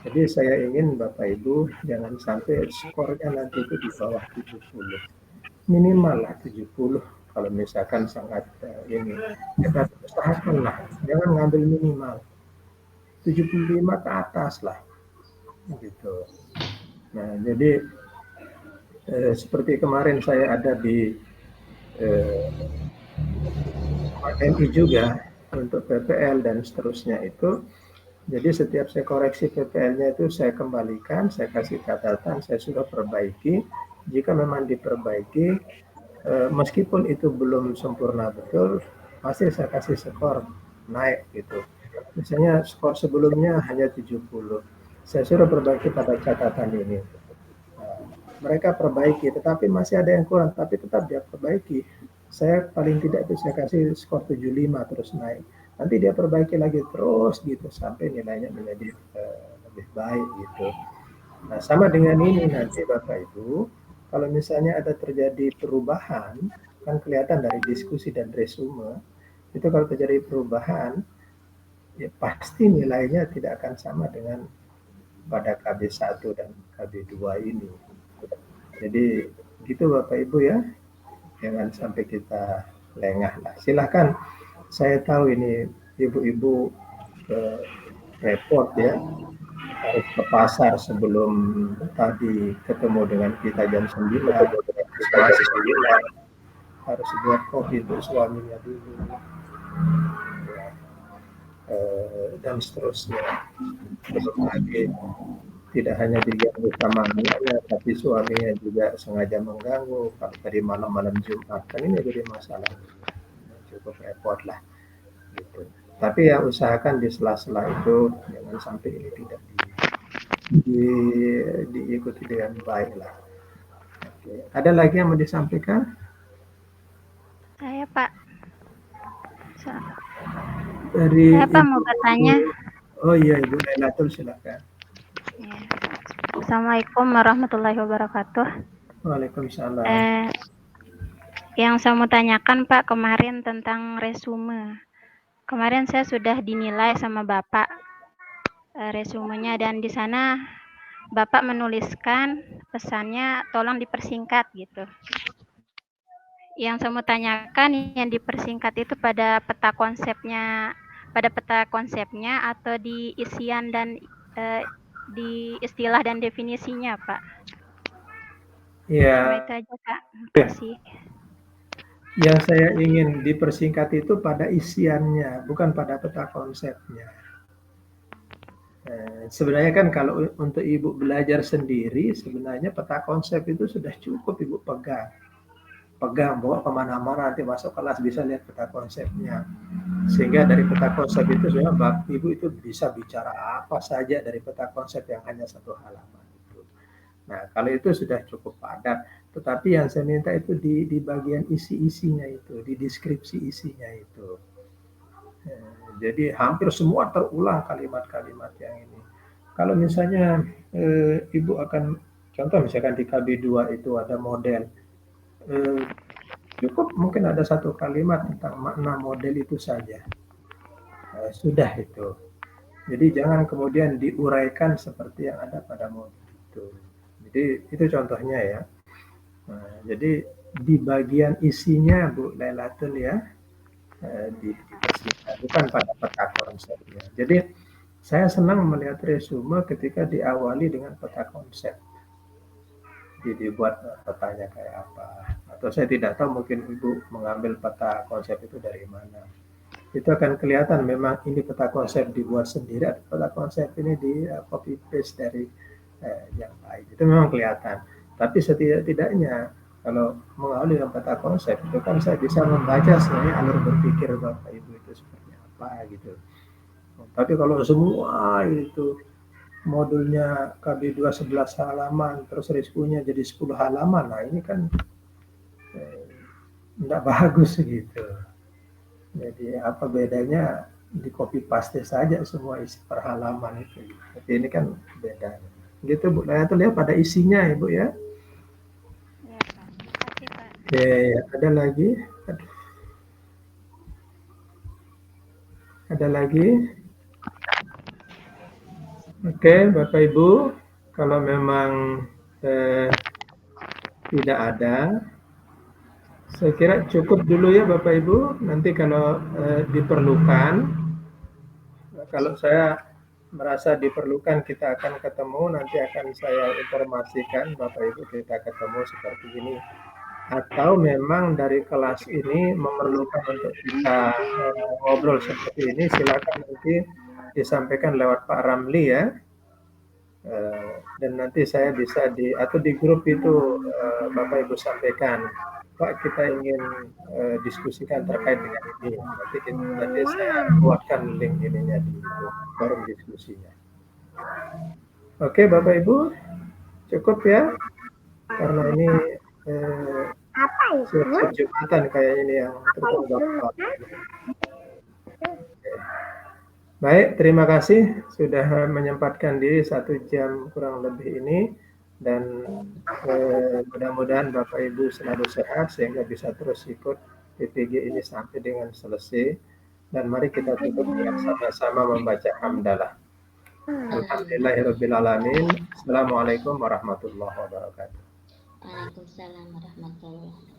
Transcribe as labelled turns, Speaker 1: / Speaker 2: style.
Speaker 1: Jadi saya ingin Bapak Ibu jangan sampai skornya nanti itu di bawah 70. Minimal lah 70 kalau misalkan sangat ini. Ya, tapi usahakanlah, jangan ngambil minimal. 75 ke atas lah gitu. Nah, jadi seperti kemarin saya ada di MI juga untuk PPL dan seterusnya itu. Jadi setiap saya koreksi PPL-nya itu saya kembalikan, saya kasih catatan, saya sudah perbaiki. Jika memang diperbaiki, meskipun itu belum sempurna betul, pasti saya kasih skor naik gitu. Misalnya skor sebelumnya hanya 70. Saya sudah perbaiki pada catatan ini. Mereka perbaiki, tetapi masih ada yang kurang, tapi tetap dia perbaiki. Saya paling tidak itu saya kasih skor 75 terus naik. Nanti dia perbaiki lagi terus gitu sampai nilainya menjadi lebih baik gitu. Nah, sama dengan ini nanti Bapak Ibu, kalau misalnya ada terjadi perubahan, kan kelihatan dari diskusi dan resume, itu kalau terjadi perubahan, ya pasti nilainya tidak akan sama dengan pada KB1 dan KB2 ini. Jadi gitu Bapak Ibu ya, jangan sampai kita lengah lah. Silahkan, saya tahu ini ibu-ibu repot ya, harus ke pasar sebelum tadi ketemu dengan kita jam 9, terus masih harus buat kopi untuk suaminya dulu, ya, dan seterusnya. Belum lagi tidak hanya diganggu sama anaknya, tapi suaminya juga sengaja mengganggu. Kalau tadi malam-malam Jumat, kan ini jadi masalah. Cukup repot lah. Gitu. Tapi ya usahakan di sela-sela itu, jangan sampai ini tidak di, diikuti dengan baik lah. Oke. Ada lagi yang mau disampaikan?
Speaker 2: Saya Pak,
Speaker 1: Dari
Speaker 2: saya Pak
Speaker 1: Ibu,
Speaker 2: mau bertanya.
Speaker 1: oh iya Ibu Lailatul silakan.
Speaker 2: Ya. Assalamualaikum warahmatullahi wabarakatuh.
Speaker 1: Waalaikumsalam.
Speaker 2: Eh, yang saya mau tanyakan Pak kemarin tentang resume. Kemarin saya sudah dinilai sama Bapak resumenya dan di sana Bapak menuliskan pesannya tolong dipersingkat gitu. Yang saya mau tanyakan yang dipersingkat itu pada peta konsepnya atau di isian dan di istilah dan definisinya, Pak. Cuma
Speaker 1: Ya,
Speaker 2: itu aja, Kak. Terima kasih.
Speaker 1: yang saya ingin dipersingkat itu pada isiannya, bukan pada peta konsepnya. Sebenarnya kan kalau untuk Ibu belajar sendiri, sebenarnya peta konsep itu sudah cukup Ibu pegang. Pegang, bawa kemana-mana, nanti masuk kelas bisa lihat peta konsepnya. Sehingga dari peta konsep itu sebenarnya Ibu itu bisa bicara apa saja dari peta konsep yang hanya satu halaman itu. Nah, kalau itu sudah cukup padat. Tetapi yang saya minta itu di bagian isi-isinya itu, di deskripsi isinya itu. Jadi hampir semua terulang kalimat-kalimat yang ini. Kalau misalnya Ibu akan contoh misalkan di KB2 itu ada model, eh, cukup mungkin ada satu kalimat tentang makna model itu saja. Sudah itu. Jadi jangan kemudian diuraikan seperti yang ada pada model itu. Jadi itu contohnya ya. Nah, jadi di bagian isinya Bu Lailatul ya, dipersingkat, bukan pada peta konsepnya. Jadi saya senang melihat resume ketika diawali dengan peta konsep. Jadi dibuat petanya kayak apa. Atau saya tidak tahu mungkin Ibu mengambil peta konsep itu dari mana. Itu akan kelihatan memang ini peta konsep dibuat sendiri atau peta konsep ini di copy paste dari yang lain. Itu memang kelihatan. Tapi setidak-tidaknya kalau mengawali dengan peta konsep itu kan saya bisa membaca sebenarnya alur berpikir Bapak Ibu itu seperti apa gitu. Tapi kalau semua itu modulnya KB2 11 halaman, terus resikonya jadi 10 halaman, nah ini kan tidak bagus gitu. Jadi apa bedanya di copy paste saja semua isi per halaman itu. Tapi ini kan beda. Gitu Bu. Nah itu lihat pada isinya Ibu ya.
Speaker 2: Ya, Pak. Terima kasih, Pak.
Speaker 1: Ya, ada lagi? Aduh, ada lagi? Oke, Bapak Ibu, kalau memang tidak ada, saya kira cukup dulu ya Bapak Ibu. Nanti kalau diperlukan, kalau saya merasa diperlukan kita akan ketemu, nanti akan saya informasikan Bapak Ibu kita ketemu seperti ini. Atau memang dari kelas ini memerlukan untuk kita ngobrol seperti ini, silakan nanti disampaikan lewat Pak Ramli ya. Dan nanti saya bisa atau di grup itu Bapak Ibu sampaikan, Pak kita ingin diskusikan terkait dengan ini. Nanti saya buatkan link ininya di forum diskusinya. Oke Bapak Ibu, cukup ya, karena ini siap-siap Jumatan kayak ini yang tertanggal. Baik, terima kasih sudah menyempatkan diri 1 jam kurang lebih ini, dan mudah-mudahan Bapak Ibu selalu sehat sehingga bisa terus ikut PPG ini sampai dengan selesai. Dan mari kita tutup dengan sama-sama membaca hamdalah. Alhamdulillahirrabbilalamin. Assalamualaikum warahmatullahi wabarakatuh.
Speaker 3: Waalaikumsalam warahmatullahi wabarakatuh.